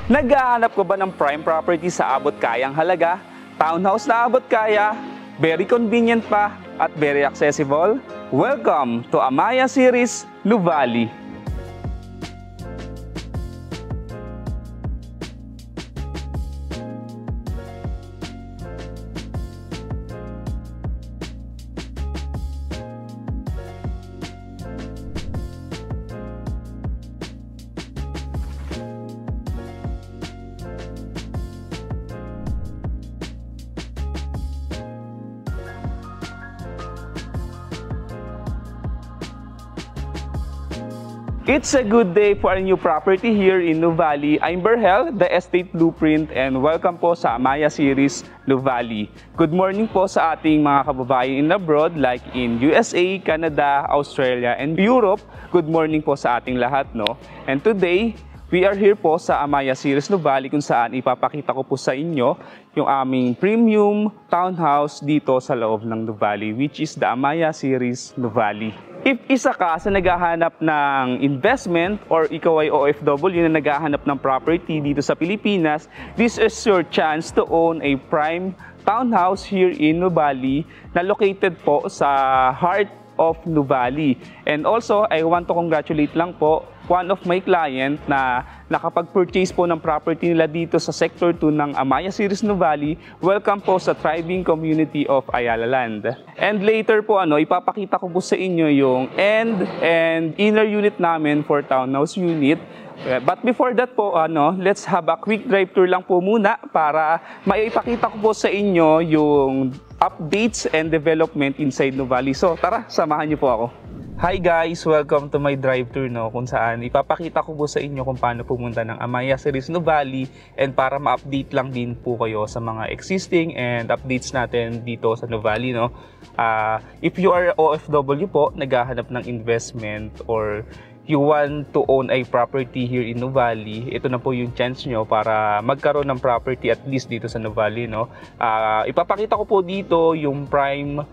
Naghahanap ko ba ng prime property sa abot kayang halaga? Townhouse na abot kaya, very convenient pa, at very accessible? Welcome to Amaya Series, Nuvali. It's a good day for a new property here in Nuvali. I'm Berhel, the Estate Blueprint, and welcome po sa Amaya Series, Nuvali. Good morning po sa ating mga kababayan in abroad like in USA, Canada, Australia, and Europe. Good morning po sa ating lahat, no? And today, we are here po sa Amaya Series Nuvali kung saan ipapakita ko po sa inyo yung aming premium townhouse dito sa loob ng Nuvali, which is the Amaya Series Nuvali. If isa ka sa naghahanap ng investment or ikaw ay OFW na naghahanap ng property dito sa Pilipinas, this is your chance to own a prime townhouse here in Nuvali na located po sa heart of Nuvali. And also, I want to congratulate lang po one of my client na nakapag-purchase po ng property nila dito sa Sector 2 ng Amaya Series Nuvali. Welcome po sa thriving community of Ayala Land. And later po, ipapakita ko po sa inyo yung end and inner unit namin for townhouse unit. But before that po, let's have a quick drive tour lang po muna para maipakita ko po sa inyo yung updates and development inside Nuvali. So tara, samahan niyo po ako. Hi guys! Welcome to my drive tour, kung saan ipapakita ko po sa inyo kung paano pumunta ng Amaya Series Nuvali and para ma-update lang din po kayo sa mga existing and updates natin dito sa Nuvali. If you are OFW po, naghahanap ng investment or you want to own a property here in Nuvali, ito na po yung chance nyo para magkaroon ng property at least dito sa Nuvali. Ipapakita ko po dito yung prime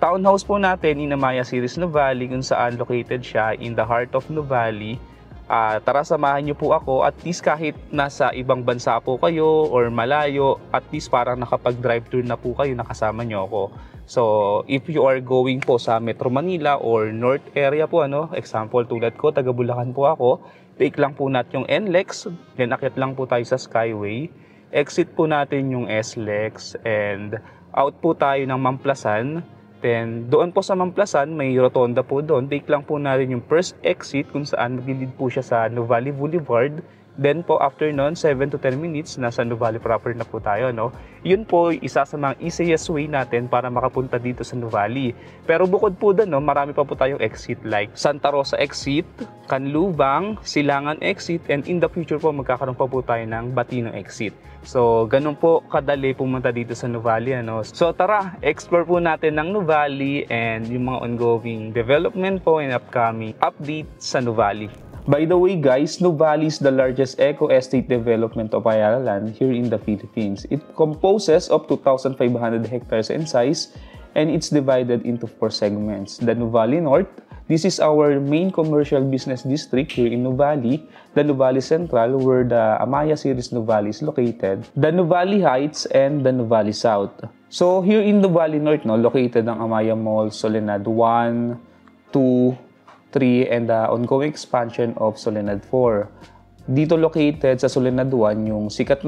townhouse po natin in Amaya Series Nuvali kung saan located siya in the heart of Nuvali. Tara, samahan niyo po ako, at least kahit nasa ibang bansa po kayo or malayo, at least parang nakapag-drive tour na po kayo, nakasama niyo ako. So, if you are going po sa Metro Manila or North area po, example tulad ko, taga Bulacan po ako, take lang po natin yung NLEX, then akit lang po tayo sa Skyway, exit po natin yung SLEX, and out po tayo ng Mamplasan. Then, doon po sa Mamplasan, may rotonda po doon. Take lang po natin yung first exit kung saan mag-lead po siya sa Nuvali Boulevard. Then po, after nun, 7 to 10 minutes, nasa Nuvali proper na po tayo, Yun po, isa sa mga easiest way natin para makapunta dito sa Nuvali. Pero bukod po doon, marami pa po tayong exit like Santa Rosa exit, Canlubang, Silangan exit, and in the future po, magkakaroon pa po tayo ng Batino exit. So, ganun po kadali pumunta dito sa Nuvali, So, tara, explore po natin ng Nuvali and yung mga ongoing development po and upcoming update sa Nuvali. By the way guys, Nuvali is the largest eco-estate development of Ayala Land here in the Philippines. It composes of 2,500 hectares in size and it's divided into 4 segments. The Nuvali North, this is our main commercial business district here in Nuvali. The Nuvali Central, where the Amaya Series Nuvali is located. The Nuvali Heights and the Nuvali South. So here in Nuvali North, located ang Amaya Mall, Solenad 1, 2, 3, and the ongoing expansion of Solenad 4. Dito located sa Solenad 1 yung sikat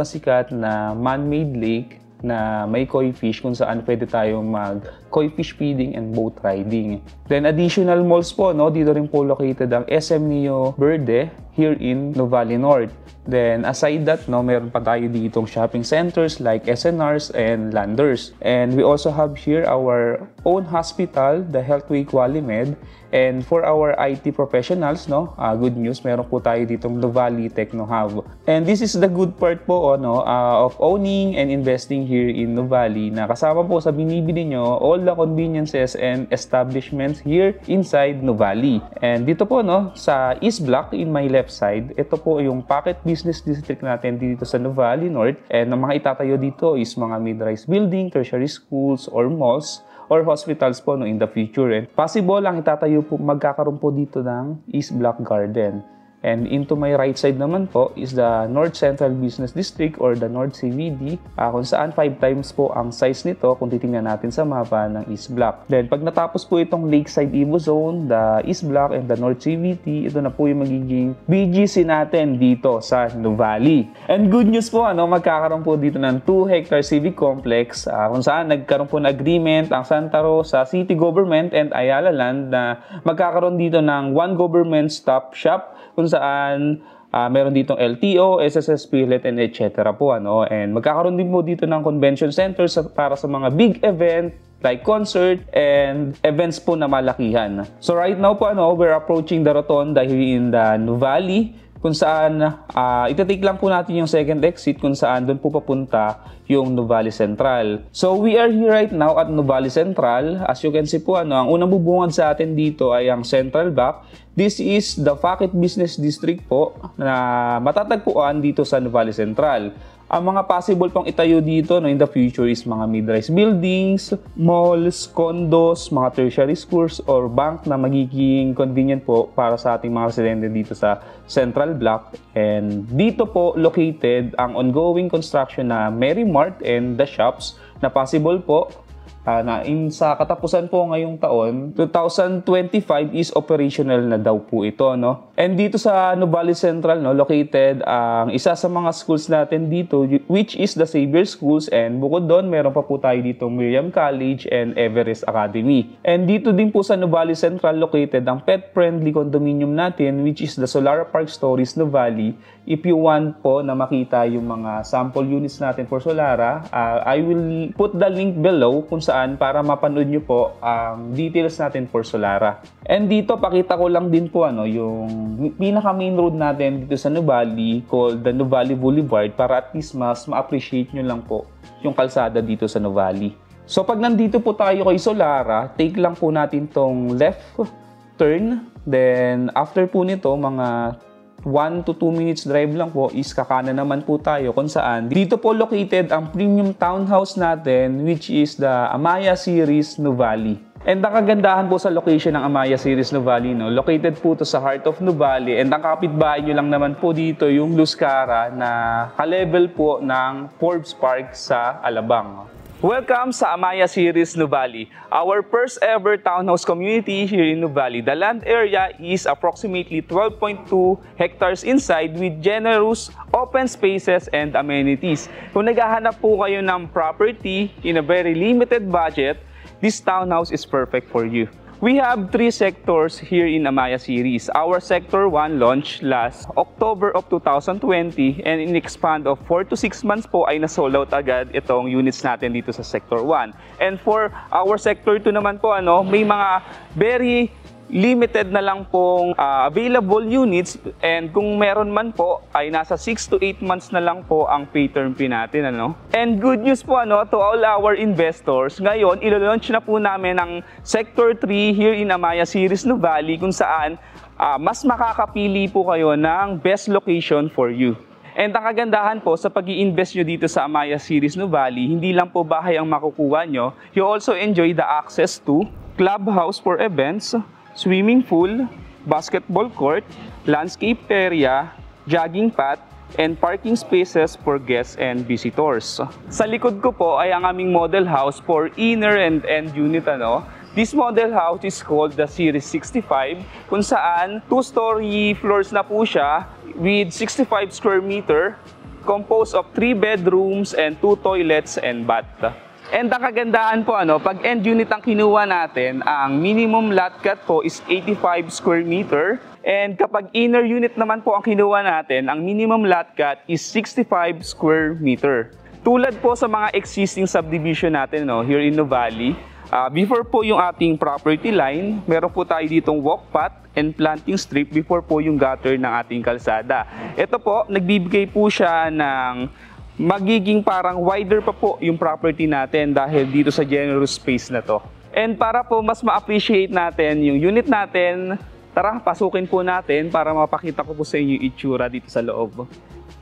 na man-made lake na may koi fish kung saan pwede tayong mag-koi fish feeding and boat riding. Then additional malls po, dito rin po located ang SM Neo Verde here in Nuvali North. Then aside that, meron pa tayo ditong shopping centers like SNRs and Landers. And we also have here our own hospital, the Healthway Qualimed. And for our IT professionals, good news, meron po tayo ditong Nuvali Techno Hub. And this is the good part po of owning and investing here in Nuvali, na kasama po sa binibili nyo all the conveniences and establishments here inside Nuvali. And dito po sa East Block in my left side, ito po yung Pocket Business District natin dito sa Nuvali North. And ang mga itatayo dito is mga mid-rise building, tertiary schools, or malls, or hospitals po in the future. And possible ang itatayo po, magkakaroon po dito ng East Block Garden. And into my right side naman po is the North Central Business District or the North CBD, kung saan 5 times po ang size nito kung titingnan natin sa mapa ng East Block. Then pag natapos po itong Lakeside Evo Zone, the East Block and the North CBD, ito na po yung magiging BGC natin dito sa Nuvali. And good news po, magkakaroon po dito ng 2 hectare civic complex kung saan nagkaroon po ng agreement ang Santa Rosa City Government and Ayala Land na magkakaroon dito ng 1 government stop shop kung saan meron ditong LTO, SSS Pilot, and etc. po. And magkakaroon din po dito ng convention center para sa mga big event like concert and events po na malakihan. So right now po, we're approaching the Rotonda here in the Nuvali, kung saan itatake lang po natin yung second exit kung saan doon po papunta yung Nuvali Central. So we are here right now at Nuvali Central. As you can see po, ang unang bubungad sa atin dito ay ang Central Block. This is the Fakit Business District po na matatagpuan dito sa Nuvali Central. Ang mga possible pang itayo dito in the future is mga mid-rise buildings, malls, condos, mga tertiary schools, or bank na magiging convenient po para sa ating mga residente dito sa Central Block. And dito po located ang ongoing construction na Mary Mart and the shops na possible po sa katapusan po ngayong taon, 2025 is operational na daw po ito, And dito sa Nuvali Central, located ang isa sa mga schools natin dito, which is the Xavier Schools, and bukod doon, meron pa po tayo dito Miriam College and Everest Academy. And dito din po sa Nuvali Central located ang pet-friendly condominium natin, which is the Solara Park Stories Nuvali. If you want po na makita yung mga sample units natin for Solara, I will put the link below kung saan para mapanood nyo po ang details natin for Solara. And dito, pakita ko lang din po yung pinaka main road natin dito sa Nuvali called the Nuvali Boulevard para at least mas ma-appreciate nyo lang po yung kalsada dito sa Nuvali. So pag nandito po tayo kay Solara, take lang po natin tong left turn. Then after po nito, mga 1 to 2 minutes drive lang po is kakanan naman po tayo kung saan dito po located ang premium townhouse natin, which is the Amaya Series Nuvali. And ang kagandahan po sa location ng Amaya Series Nuvali, located po to sa heart of Nuvali, and ang kapitbahay nyo lang naman po dito yung Luz Cara na ka-level po ng Forbes Park sa Alabang. Welcome sa Amaya Series Nuvali, our first ever townhouse community here in Nuvali. The land area is approximately 12.2 hectares inside with generous open spaces and amenities. Kung naghahanap po kayo ng property in a very limited budget, this townhouse is perfect for you. We have 3 sectors here in Amaya Series. Our Sector 1 launched last October of 2020, and in expand of 4 to 6 months po ay na-sold out agad itong units natin dito sa Sector 1. And for our Sector 2 naman po, may mga very limited na lang pong available units, and kung meron man po ay nasa 6 to 8 months na lang po ang pay term fee natin. And good news po to all our investors, ngayon ilo-launch na po namin ang Sector 3 here in Amaya Series Nuvali, kung saan mas makakapili po kayo ng best location for you. And ang kagandahan po sa pag-i-invest nyo dito sa Amaya Series Nuvali, hindi lang po bahay ang makukuha nyo, you also enjoy the access to clubhouse for events, swimming pool, basketball court, landscape area, jogging path, and parking spaces for guests and visitors. Sa likod ko po ay ang aming model house for inner and end unit. This model house is called the Series 65, kung saan 2-story floors na po siya with 65 square meter, composed of 3 bedrooms and 2 toilets and bath. And ang kagandahan po, pag end unit ang kinuha natin, ang minimum lot cut po is 85 square meter. And kapag inner unit naman po ang kinuha natin, ang minimum lot cut is 65 square meter. Tulad po sa mga existing subdivision natin here in Nuvali, before po yung ating property line, meron po tayo ditong walk path and planting strip before po yung gutter ng ating kalsada. Ito po, nagbibigay po siya ng magiging parang wider pa po yung property natin dahil dito sa generous space na to. And para po mas ma-appreciate natin yung unit natin, tara, pasukin po natin para mapakita ko po sa inyo yung itsura dito sa loob.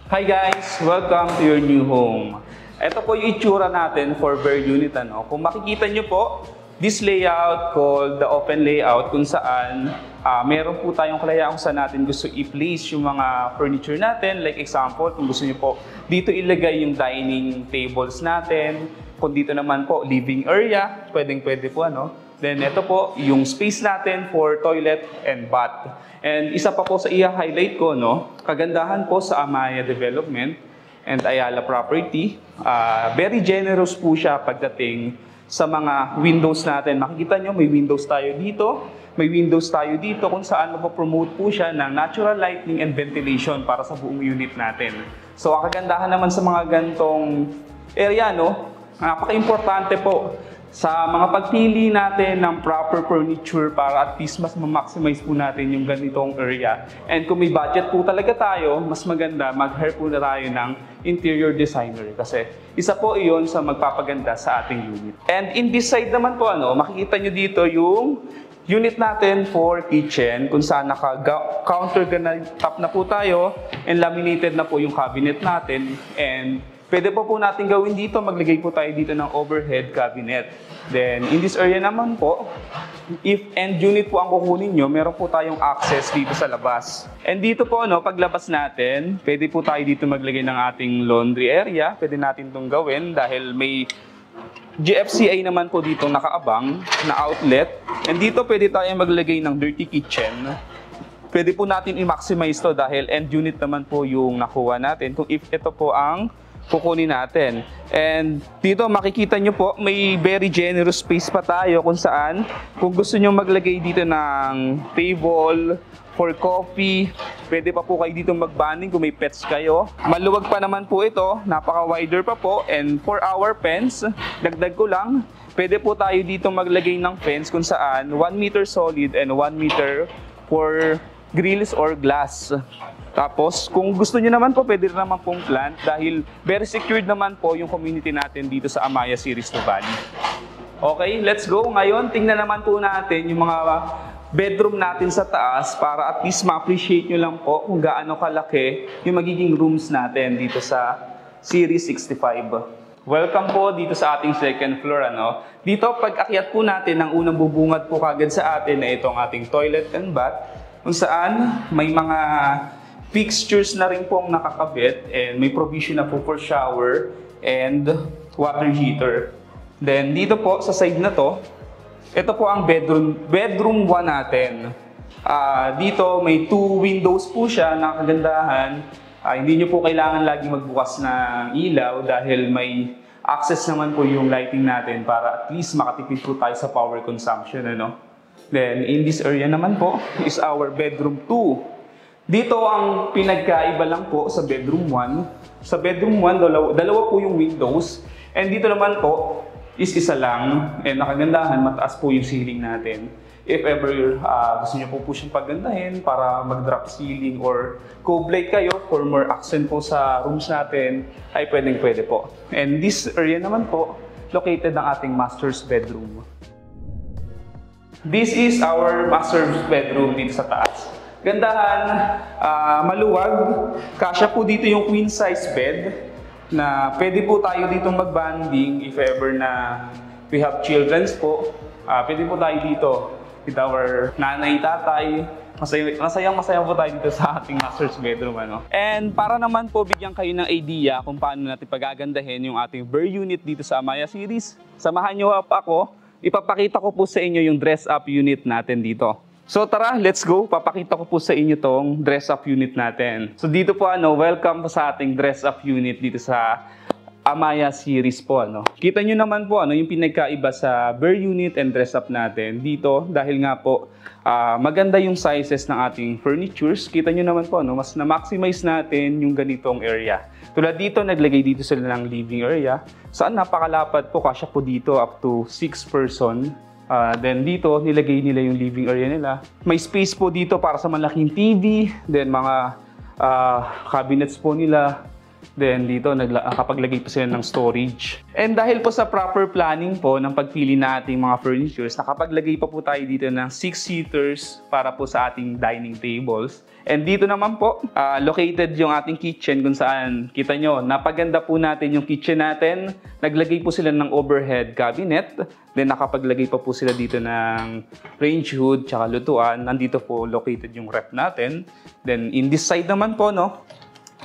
Hi guys! Welcome to your new home. Ito po yung itsura natin for bare unit. Kung makikita nyo po, this layout called the open layout kung saan meron po tayong kalayaan kung saan natin gusto i-place yung mga furniture natin. Like example, kung gusto niyo po dito ilagay yung dining tables natin. Kung dito naman po living area, pwede po ano. Then ito po yung space natin for toilet and bath. And isa pa po sa i-highlight ko, no, kagandahan po sa Amaya Development and Ayala Property, very generous po siya pagdating sa mga windows natin. Makikita nyo, may windows tayo dito, may windows tayo dito kung saan mapopromote po siya ng natural lighting and ventilation para sa buong unit natin. So ang kagandahan naman sa mga gantong area, no, napaka-importante po sa mga pagpili natin ng proper furniture para at least mas ma-maximize po natin yung ganitong area. And kung may budget po talaga tayo, mas maganda mag-hire po na tayo ng interior designer kasi isa po iyon sa magpapaganda sa ating unit. And in this side naman po, ano, makikita nyo dito yung unit natin for kitchen kung saan naka-counter top na po tayo and laminated na po yung cabinet natin. And pwede po natin gawin dito, maglagay po tayo dito ng overhead cabinet. Then, in this area naman po, if end unit po ang kukunin nyo, meron po tayong access dito sa labas. And dito po, no, paglabas natin, pwede po tayo dito maglagay ng ating laundry area. Pwede natin itong gawin dahil may GFCI naman po dito nakaabang na outlet. And dito pwede tayo maglagay ng dirty kitchen. Pwede po natin i-maximize to dahil end unit naman po yung nakuha natin. Kung if ito po ang kukunin natin. And dito makikita nyo po, may very generous space pa tayo kung saan, kung gusto nyo maglagay dito ng table for coffee, pwede pa po kayo dito mag-bonding kung may pets kayo. Maluwag pa naman po ito, napaka-wider pa po. And for our fence, dagdag ko lang, pwede po tayo dito maglagay ng fence kung saan 1 meter solid and 1 meter for grills or glass. Tapos, kung gusto niyo naman po, pwede rin naman pong plant dahil very secured naman po yung community natin dito sa Amaya Series Nuvali. Okay, let's go. Ngayon, tingnan naman po natin yung mga bedroom natin sa taas para at least ma-appreciate nyo lang po kung gaano kalaki yung magiging rooms natin dito sa Series 65. Welcome po dito sa ating second floor. Ano? Dito, pag akyat po natin, ang unang bubungad po kagad sa atin na itong ating toilet and bath kung saan may mga fixtures na rin pong nakakabit and may provision na po for shower and water heater. Then dito po sa side na to, ito po ang bedroom 1 natin. Dito may 2 windows po siya na kagandahan. Hindi nyo po kailangan lagi magbukas ng ilaw dahil may access naman po yung lighting natin para at least makatipid po tayo sa power consumption. Ano? Then in this area naman po is our bedroom 2. Dito ang pinagkaiba lang po sa bedroom 1. Sa bedroom 1, dalawa po yung windows. And dito naman po is isa lang. And nakagandahan, mataas po yung ceiling natin. If ever gusto niyo po siyang paggandahin para mag-drop ceiling or cove light kayo for more accent po sa rooms natin, ay pwede po. And this area naman po, located ang ating master's bedroom. This is our master's bedroom dito sa taas. Gandahan, maluwag, kasya po dito yung queen size bed na pwede po tayo dito mag-bonding if ever na we have children's po. Pwede po tayo dito with our nanay, tatay. Masayang-masaya po tayo dito sa ating master's bedroom. Ano? And para naman po bigyan kayo ng idea kung paano natin pagagandahin yung ating Burr unit dito sa Amaya Series, samahan nyo up ako, ipapakita ko po sa inyo yung dress-up unit natin dito. So tara, let's go. Papakita ko po sa inyo tong dress-up unit natin. So dito po, welcome po sa ating dress-up unit dito sa Amaya Series po. Kita nyo naman po yung pinagkaiba sa Burr unit and dress-up natin dito dahil nga po maganda yung sizes ng ating furnitures. Kita nyo naman po, mas na-maximize natin yung ganitong area. Tulad dito, naglagay dito sila ng living area. Saan napakalapad po, kasya po dito up to 6 person. Then dito, nilagay nila yung living area nila. May space po dito para sa malaking TV. Then mga cabinets po nila. Then dito, nakapaglagay pa sila ng storage. And dahil po sa proper planning po ng pagpili nating mga furnitures, nakapaglagay pa po tayo dito ng 6-seaters para po sa ating dining tables. And dito naman po, located yung ating kitchen kung saan, kita nyo, napaganda po natin yung kitchen natin. Naglagay po sila ng overhead cabinet. Then nakapaglagay pa po sila dito ng range hood tsaka lutuan. Nandito po located yung ref natin. Then in this side naman po, no,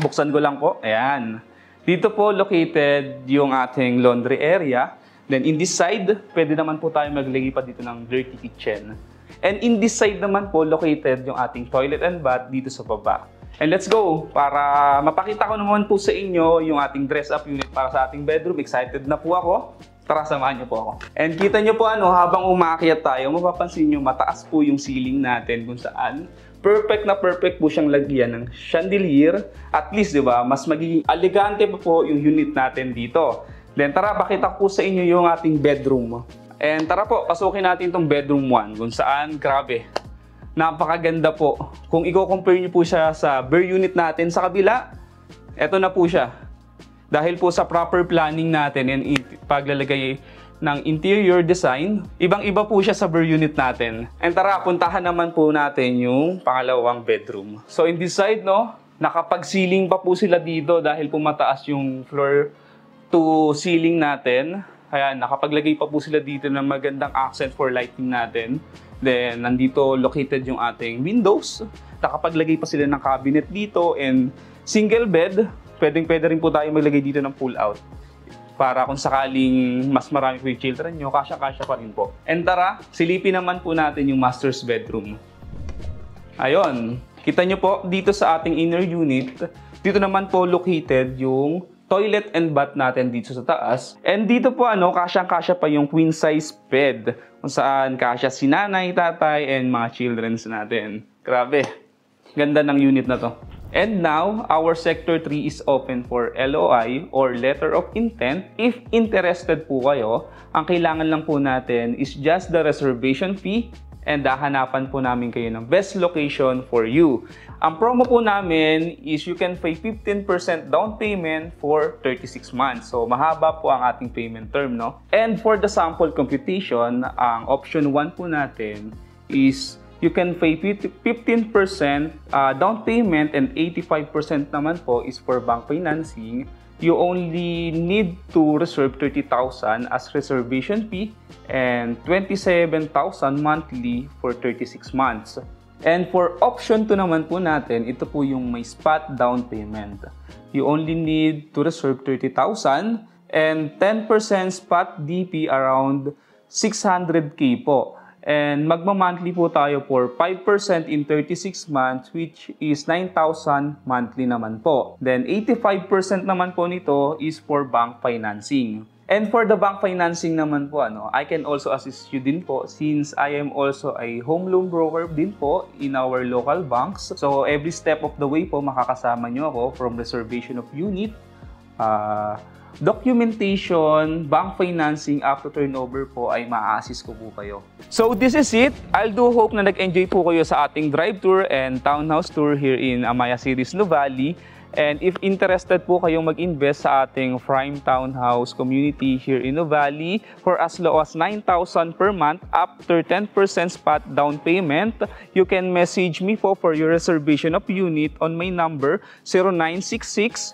buksan ko lang po. Ayan. Dito po located yung ating laundry area. Then in this side, pwede naman po tayo maglagay pa dito ng dirty kitchen. And in this side naman po, located yung ating toilet and bath dito sa baba. And let's go! Para mapakita ko naman po sa inyo yung ating dress-up unit para sa ating bedroom. Excited na po ako. Tara, samahan niyo po ako. And kita niyo po habang umaakyat tayo, mapapansin niyo mataas po yung ceiling natin kung saan perfect na perfect po siyang lagyan ng chandelier. At least, di ba, mas magiging elegante pa po yung unit natin dito. Then tara, pakita ko po sa inyo yung ating bedroom. And tara po, pasukin natin itong bedroom 1 kung saan, grabe, napakaganda po. Kung i-compare niyo po siya sa bare unit natin sa kabila, eto na po siya. Dahil po sa proper planning natin and paglalagay ng interior design, ibang-iba po siya sa bare unit natin. And tara, puntahan naman po natin yung pangalawang bedroom. So in this side, no, nakapag-ceiling pa po sila dito dahil po mataas yung floor to ceiling natin. Kaya nakapaglagay pa po sila dito ng magandang accent for lighting natin. Then nandito located yung ating windows. Nakapaglagay pa sila ng cabinet dito and single bed. Pwede rin po tayo maglagay dito ng pull out. Para kung sakaling mas marami po yung children nyo, kasya-kasya pa rin po. And tara, silipin naman po natin yung master's bedroom. Ayun, kita nyo po dito sa ating inner unit, dito naman po located yung toilet and bath natin dito sa taas. And dito po kasyang-kasya pa yung queen size bed kung saan kasya si nanay, tatay, and mga childrens natin. Grabe, ganda ng unit na to. And now, our Sector 3 is open for LOI or Letter of Intent. If interested po kayo, ang kailangan lang po natin is just the reservation fee and hahanapan po namin kayo ng best location for you. Ang promo po namin is you can pay 15% down payment for 36 months. So, mahaba po ang ating payment term, no? And for the sample computation, ang option 1 po natin is you can pay 15% down payment and 85% naman po is for bank financing. You only need to reserve 30,000 as reservation fee and 27,000 monthly for 36 months. And for option 2 naman po natin, ito po yung may spot down payment. You only need to reserve 30,000 and 10% spot DP around 600K po. And magma-monthly po tayo for 5% in 36 months which is 9,000 monthly naman po. Then 85% naman po nito is for bank financing. And for the bank financing naman po, I can also assist you din po since I am also a home loan broker din po in our local banks. So every step of the way po makakasama nyo ako from reservation of unit, documentation, bank financing, up to turnover po ay ma-assist ko po kayo. So this is it. I do hope na nag-enjoy po kayo sa ating drive tour and townhouse tour here in Amaya Series Nuvali. And if interested po kayong mag-invest sa ating prime townhouse community here in Nuvali for as low as 9,000 per month after 10% spot down payment, you can message me po for your reservation of unit on my number 0966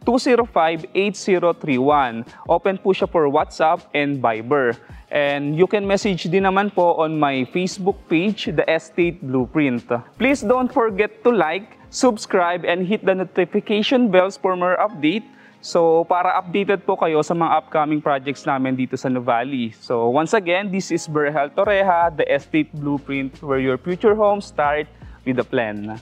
205-8031. Open po siya for WhatsApp and Viber. And you can message din naman po on my Facebook page, The Estate Blueprint. Please don't forget to like, subscribe, and hit the notification bells for more update. So, para updated po kayo sa mga upcoming projects namin dito sa Nuvali. So, once again, this is Berhel Torreja, The Estate Blueprint, where your future home starts with a plan.